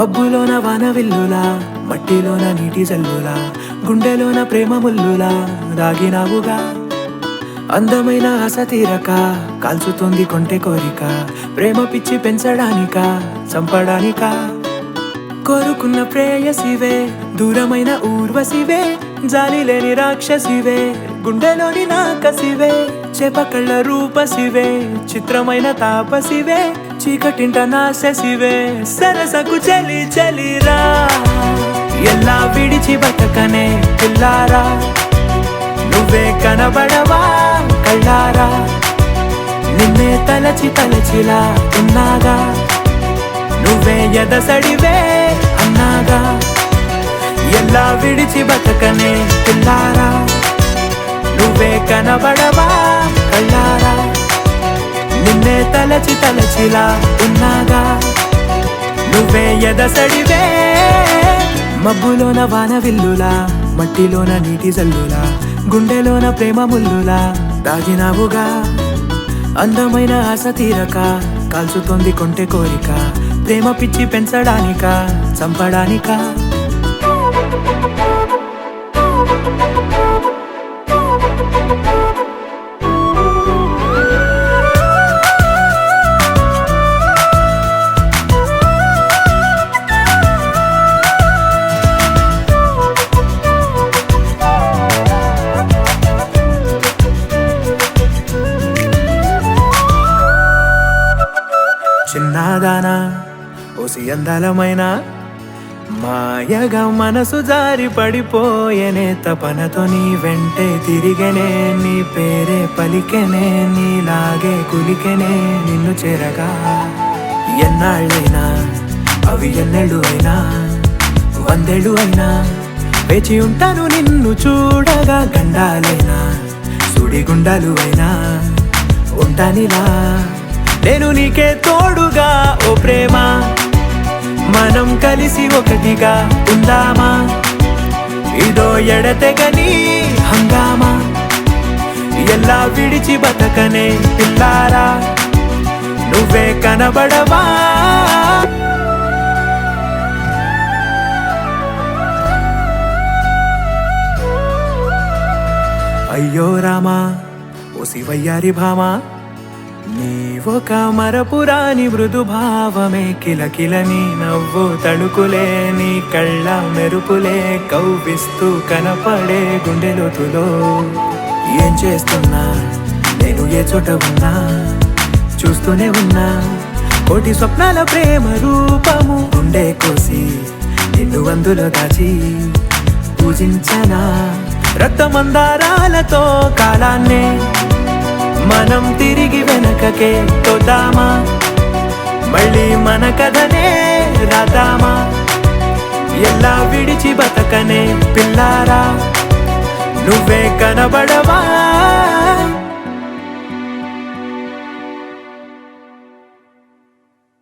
మబ్బులోన వాన విల్లులా, మట్టిలోన నీటి జల్లులా, గుండెలోన ప్రేమ ముల్లులా దాగినావుగా. అందమైన ఆశ తీరక కాల్చుతోంది కొంటె కోరిక, ప్రేమ పిచ్చి పెంచడానిక చంపడానిక. కోరుకున్న ప్రేయసివే, దూరమైన ఊర్వశివే, జాలి లేని రాక్షసివే, గుండెలోని నాకసివే, చేపకళ్ళ రూపసివే, చిత్రమైన తాపసివే, చీకటింట నాశసివే, సరసకు చలి చలిరా. ఎలా విడిచి బతకనే పిల్లారా, నువ్వే కనబడవా కళ్ళారా, నిన్నే తలచి తలచిలా ఉన్నాగా, నువ్వే ఎదసడివే అన్నాగా. ఎలా విడిచి బతకనే పిల్లారా, నువ్వే కనబడవా కళ్ళారా, నిన్నే తలచి తలచిలా ఉన్నాగా, నువ్వే ఎదసడివే. మబ్బులోన వాన విల్లులా, మట్టిలోన నీటి జల్లులా, గుండెలోన ప్రేమ ముల్లులా దాగినావుగా. అందమైన ఆశ తీరక కాల్చుతోంది కొంటె కోరిక, ప్రేమ పిచ్చి పెంచడానిక చంపడానిక. చిన్నదానా ఓసి అందలమైన, మాయగా మనసు జారి పడిపోయేనే, తపనతో నీ వెంటే తిరిగేనే, నీ పేరే పలికెనే, నీలాగే కులికెనే నిన్ను చేరగా. ఎన్నాళ్ళైనా అవి ఎన్నెళ్ళు అయినా, 100 ఏళ్ళు అయినా వేచి ఉంటాను నిన్ను చూడగా. గండాలైనా సుడిగుండాలు అయినా ఉంటానిలా, నేను నీకే తోడుగా. ఓ ప్రేమ, మనం కలిసి ఒకటిగా ఉందామా, ఇదో ఎడతెగని హంగామా. ఎలా విడిచి బతకనే పిల్లారా, నువ్వే కనబడవా. అయ్యో రామా ఓ శివయ్యారి భామా, నీవొక మరపురాని మృదు భావమే, కిలకిలని నవ్వు తడుకులే, నీ కళ్ళ మెరుపులే కవ్విస్తూ కనపడే గుండెలోతులో. ఏం చేస్తున్నా నేను ఏ చోట ఉన్నా, చూస్తూనే ఉన్నా కోటి స్వప్నాల ప్రేమ రూపము. గుండె కోసి నిన్ను అందులో దాచి పూజించనా, రక్తమందారాలతో కాలాన్నే మనం తిరిగి వెనకకే తోద్దామా, మళ్ళీ మన కథనే రాద్దామా. ఎలా విడిచి బతకనే పిల్లారా, నువ్వే కనబడవా.